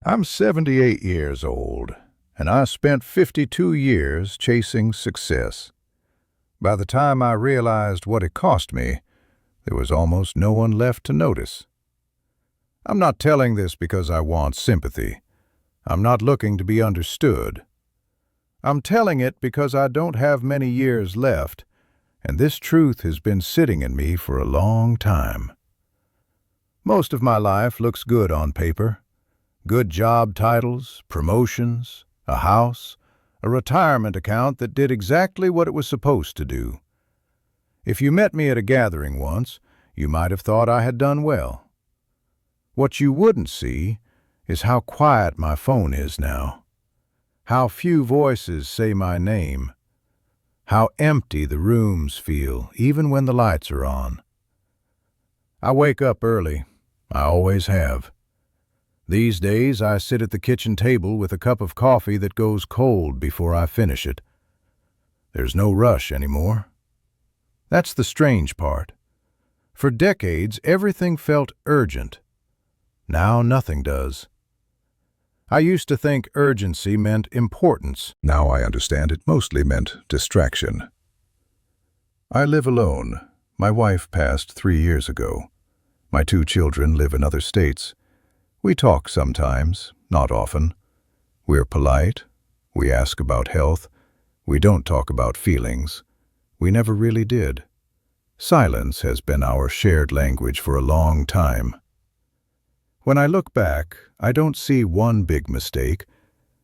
I'm 78 years old, and I spent 52 years chasing success. By the time I realized what it cost me, there was almost no one left to notice. I'm not telling this because I want sympathy. I'm not looking to be understood. I'm telling it because I don't have many years left, and this truth has been sitting in me for a long time. Most of my life looks good on paper. Good job titles, promotions, a house, a retirement account that did exactly what it was supposed to do. If you met me at a gathering once, you might have thought I had done well. What you wouldn't see is how quiet my phone is now, how few voices say my name, how empty the rooms feel even when the lights are on. I wake up early. I always have. These days, I sit at the kitchen table with a cup of coffee that goes cold before I finish it. There's no rush anymore. That's the strange part. For decades, everything felt urgent. Now nothing does. I used to think urgency meant importance. Now I understand it mostly meant distraction. I live alone. My wife passed 3 years ago. My 2 children live in other states. We talk sometimes, not often. We're polite. We ask about health. We don't talk about feelings. We never really did. Silence has been our shared language for a long time. When I look back, I don't see one big mistake.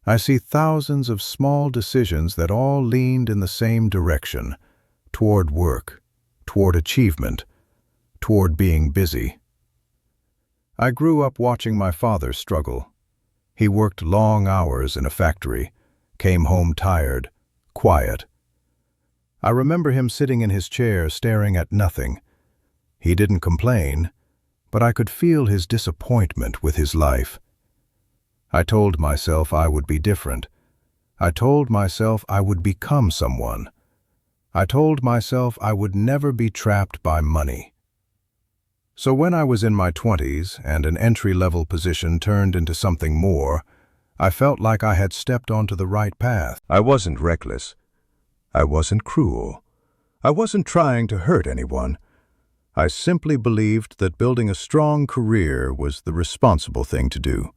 I see thousands of small decisions that all leaned in the same direction, toward work, toward achievement, toward being busy. I grew up watching my father struggle. He worked long hours in a factory, came home tired, quiet. I remember him sitting in his chair staring at nothing. He didn't complain, but I could feel his disappointment with his life. I told myself I would be different. I told myself I would become someone. I told myself I would never be trapped by money. So when I was in my 20s and an entry-level position turned into something more, I felt like I had stepped onto the right path. I wasn't reckless. I wasn't cruel. I wasn't trying to hurt anyone. I simply believed that building a strong career was the responsible thing to do.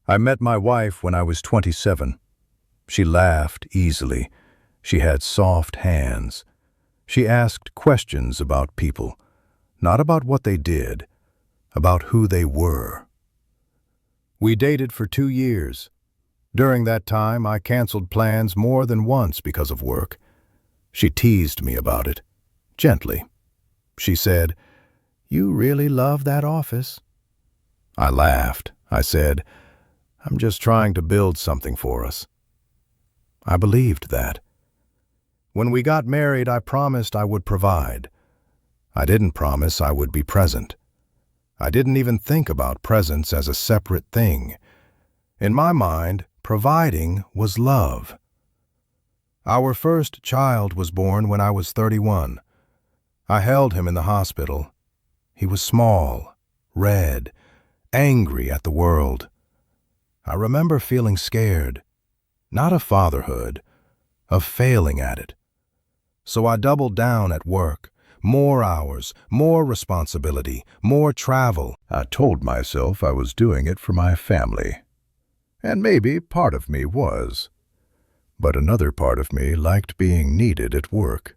I met my wife when I was 27. She laughed easily. She had soft hands. She asked questions about people. Not about what they did, about who they were. We dated for 2 years. During that time, I canceled plans more than once because of work. She teased me about it, gently. She said, "You really love that office." I laughed. I said, "I'm just trying to build something for us." I believed that. When we got married, I promised I would provide. I didn't promise I would be present. I didn't even think about presence as a separate thing. In my mind, providing was love. Our first child was born when I was 31. I held him in the hospital. He was small, red, angry at the world. I remember feeling scared, not of fatherhood, of failing at it. So I doubled down at work. More hours, more responsibility, more travel. I told myself I was doing it for my family. And maybe part of me was. But another part of me liked being needed at work.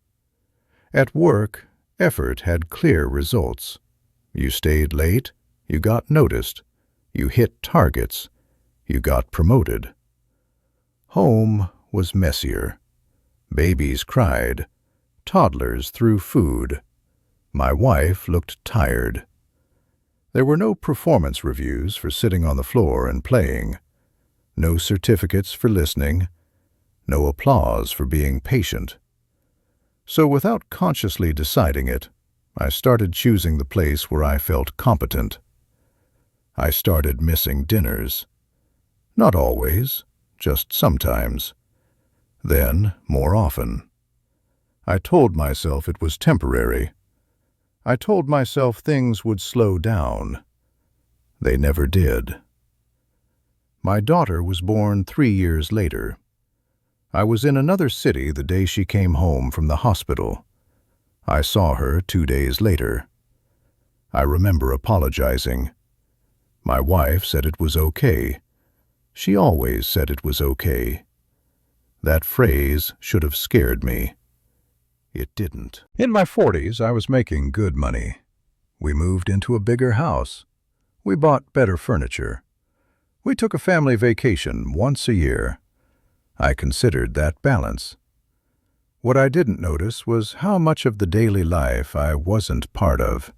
At work, effort had clear results. You stayed late, you got noticed. You hit targets, you got promoted. Home was messier. Babies cried. Toddlers threw food. My wife looked tired. There were no performance reviews for sitting on the floor and playing, no certificates for listening, no applause for being patient. So without consciously deciding it, I started choosing the place where I felt competent. I started missing dinners. Not always, just sometimes. Then, more often. I told myself it was temporary. I told myself things would slow down. They never did. My daughter was born 3 years later. I was in another city the day she came home from the hospital. I saw her 2 days later. I remember apologizing. My wife said it was okay. She always said it was okay. That phrase should have scared me. It didn't. In my 40s, I was making good money. We moved into a bigger house. We bought better furniture. We took a family vacation once a year. I considered that balance. What I didn't notice was how much of the daily life I wasn't part of.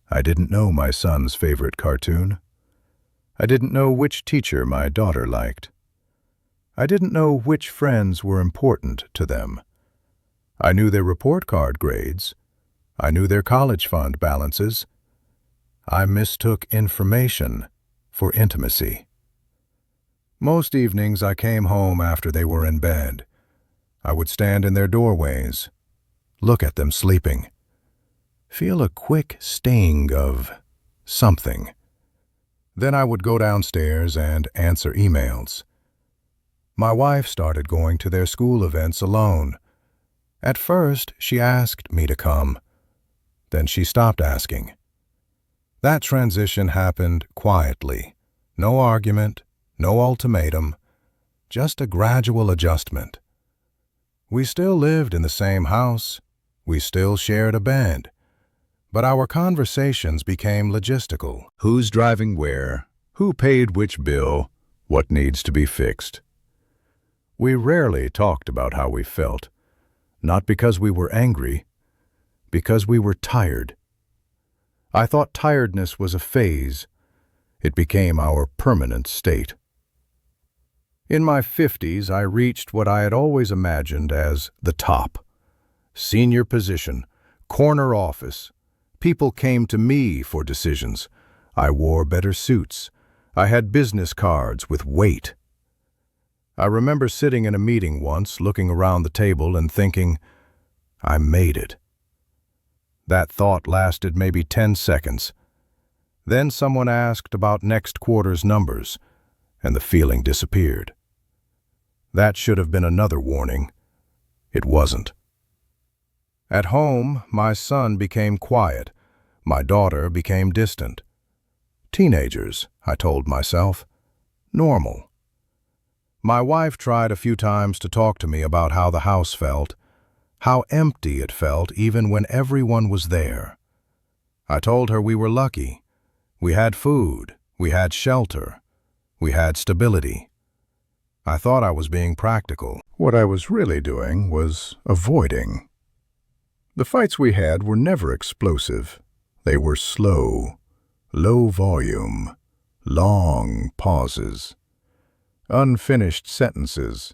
I didn't know my son's favorite cartoon. I didn't know which teacher my daughter liked. I didn't know which friends were important to them. I knew their report card grades. I knew their college fund balances. I mistook information for intimacy. Most evenings I came home after they were in bed. I would stand in their doorways, look at them sleeping, feel a quick sting of something. Then I would go downstairs and answer emails. My wife started going to their school events alone. At first, she asked me to come. Then she stopped asking. That transition happened quietly. No argument, no ultimatum, just a gradual adjustment. We still lived in the same house. We still shared a bed. But our conversations became logistical. Who's driving where? Who paid which bill? What needs to be fixed? We rarely talked about how we felt. Not because we were angry, because we were tired. I thought tiredness was a phase. It became our permanent state. In my 50s, I reached what I had always imagined as the top. Senior position, corner office. People came to me for decisions. I wore better suits. I had business cards with weight. I remember sitting in a meeting once, looking around the table and thinking, I made it. That thought lasted maybe 10 seconds. Then someone asked about next quarter's numbers, and the feeling disappeared. That should have been another warning. It wasn't. At home, my son became quiet. My daughter became distant. Teenagers, I told myself. Normal. My wife tried a few times to talk to me about how the house felt, how empty it felt even when everyone was there. I told her we were lucky. We had food, we had shelter, we had stability. I thought I was being practical. What I was really doing was avoiding. The fights we had were never explosive. They were slow, low volume, long pauses, unfinished sentences.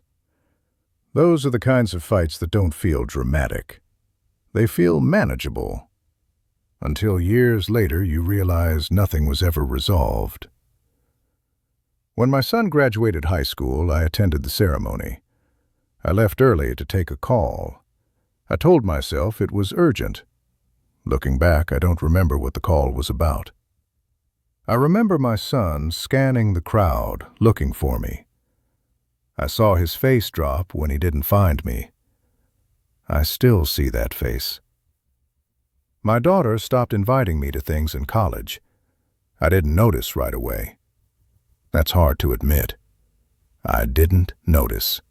Those are the kinds of fights that don't feel dramatic. They feel manageable. Until years later you realize nothing was ever resolved. When my son graduated high school, I attended the ceremony. I left early to take a call. I told myself it was urgent. Looking back, I don't remember what the call was about. I remember my son scanning the crowd, looking for me. I saw his face drop when he didn't find me. I still see that face. My daughter stopped inviting me to things in college. I didn't notice right away. That's hard to admit. I didn't notice.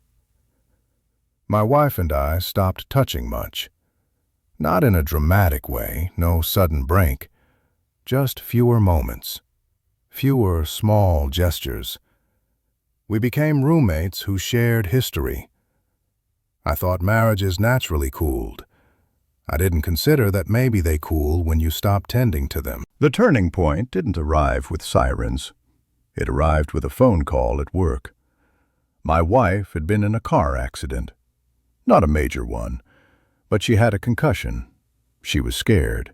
My wife and I stopped touching much. Not in a dramatic way, no sudden break. Just fewer moments. Fewer small gestures. We became roommates who shared history. I thought marriages naturally cooled. I didn't consider that maybe they cool when you stop tending to them. The turning point didn't arrive with sirens. It arrived with a phone call at work. My wife had been in a car accident. Not a major one, but she had a concussion. She was scared.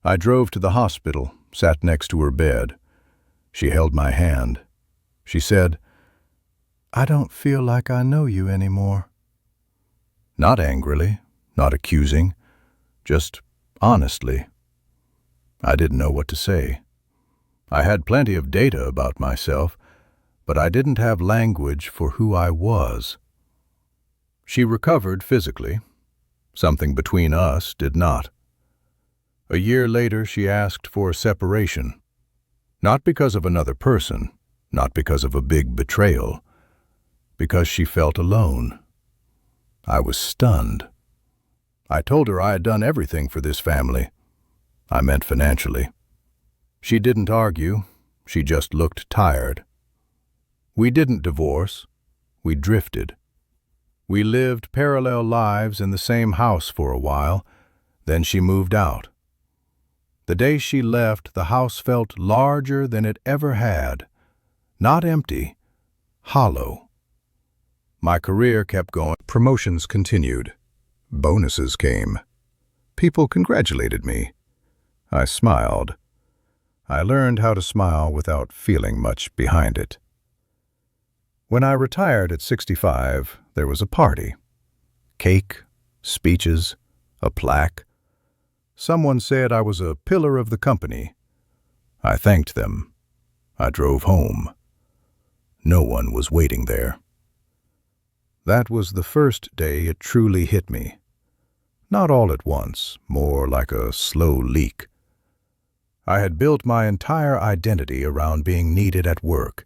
I drove to the hospital, sat next to her bed. She held my hand. She said, "I don't feel like I know you anymore." Not angrily, not accusing, just honestly. I didn't know what to say. I had plenty of data about myself. but I didn't have language for who I was. She recovered physically. Something between us did not. A year later, she asked for a separation. Not because of another person, not because of a big betrayal, because she felt alone. I was stunned. I told her I had done everything for this family. I meant financially. She didn't argue. She just looked tired. We didn't divorce. We drifted. We lived parallel lives in the same house for a while. Then she moved out. The day she left, the house felt larger than it ever had. Not empty, hollow. My career kept going. Promotions continued. Bonuses came. People congratulated me. I smiled. I learned how to smile without feeling much behind it. When I retired at 65, there was a party. Cake, speeches, a plaque. Someone said I was a pillar of the company. I thanked them. I drove home. No one was waiting there. That was the first day it truly hit me. Not all at once, more like a slow leak. I had built my entire identity around being needed at work,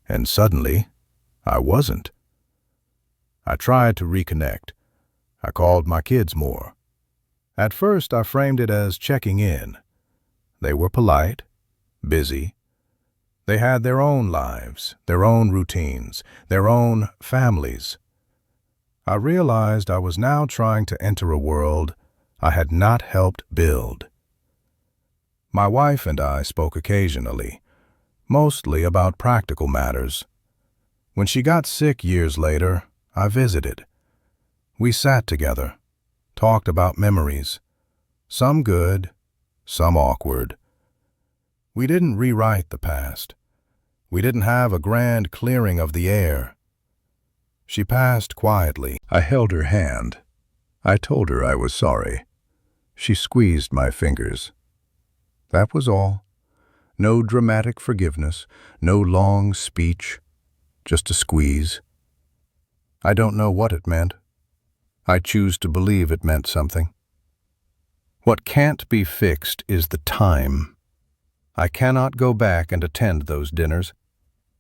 and suddenly, I wasn't. I tried to reconnect. I called my kids more. At first, I framed it as checking in. They were polite, busy. They had their own lives, their own routines, their own families. I realized I was now trying to enter a world I had not helped build. My wife and I spoke occasionally, mostly about practical matters. When she got sick years later, I visited. We sat together, talked about memories, some good, some awkward. We didn't rewrite the past. We didn't have a grand clearing of the air. She passed quietly. I held her hand. I told her I was sorry. She squeezed my fingers. That was all. No dramatic forgiveness, no long speech, just a squeeze. I don't know what it meant. I choose to believe it meant something. What can't be fixed is the time. I cannot go back and attend those dinners.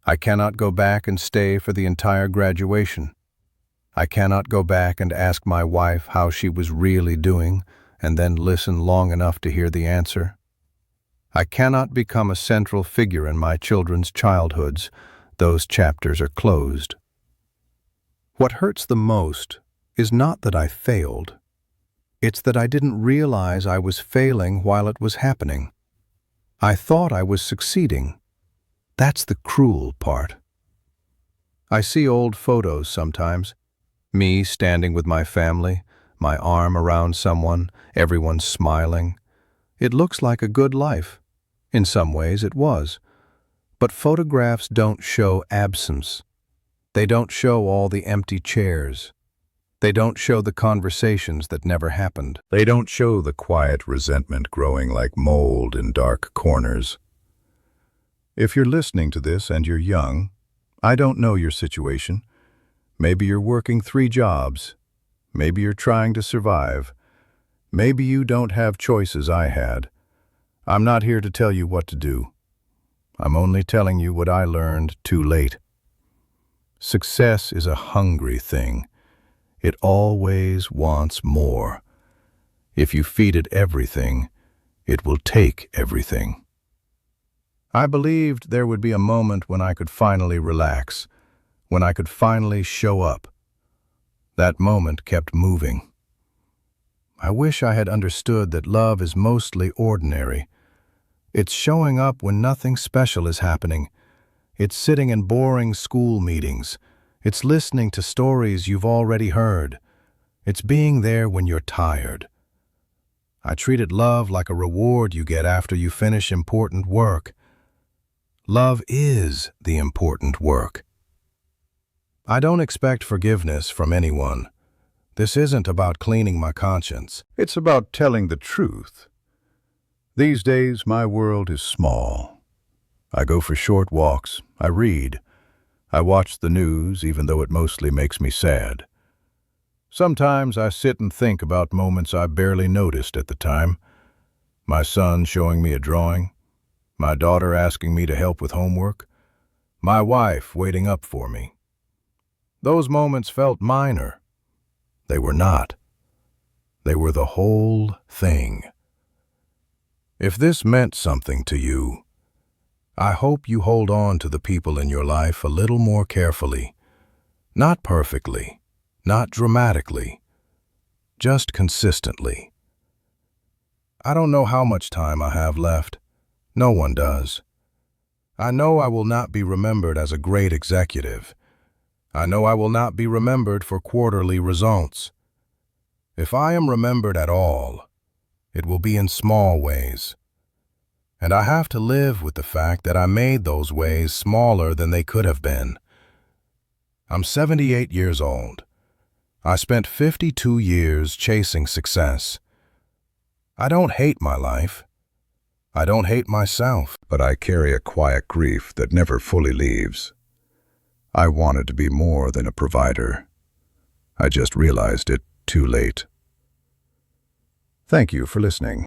I cannot go back and stay for the entire graduation. I cannot go back and ask my wife how she was really doing and then listen long enough to hear the answer. I cannot become a central figure in my children's childhoods. Those chapters are closed. What hurts the most is not that I failed. It's that I didn't realize I was failing while it was happening. I thought I was succeeding. That's the cruel part. I see old photos sometimes. Me standing with my family, my arm around someone, everyone smiling. It looks like a good life. In some ways it was. But photographs don't show absence. They don't show all the empty chairs. They don't show the conversations that never happened. They don't show the quiet resentment growing like mold in dark corners. If you're listening to this and you're young, I don't know your situation. Maybe you're working 3 jobs. Maybe you're trying to survive. Maybe you don't have choices I had. I'm not here to tell you what to do. I'm only telling you what I learned too late. Success is a hungry thing. It always wants more. If you feed it everything, it will take everything. I believed there would be a moment when I could finally relax, when I could finally show up. That moment kept moving. I wish I had understood that love is mostly ordinary. It's showing up when nothing special is happening. It's sitting in boring school meetings. It's listening to stories you've already heard. It's being there when you're tired. I treated love like a reward you get after you finish important work. Love is the important work. I don't expect forgiveness from anyone. This isn't about cleaning my conscience. It's about telling the truth. These days, my world is small. I go for short walks. I read. I watch the news, even though it mostly makes me sad. Sometimes I sit and think about moments I barely noticed at the time. My son showing me a drawing, my daughter asking me to help with homework, my wife waiting up for me. Those moments felt minor. They were not. They were the whole thing. If this meant something to you, I hope you hold on to the people in your life a little more carefully. Not perfectly, not dramatically, just consistently. I don't know how much time I have left. No one does. I know I will not be remembered as a great executive. I know I will not be remembered for quarterly results. If I am remembered at all, it will be in small ways. And I have to live with the fact that I made those ways smaller than they could have been. I'm 78 years old. I spent 52 years chasing success. I don't hate my life. I don't hate myself. But I carry a quiet grief that never fully leaves. I wanted to be more than a provider. I just realized it too late. Thank you for listening.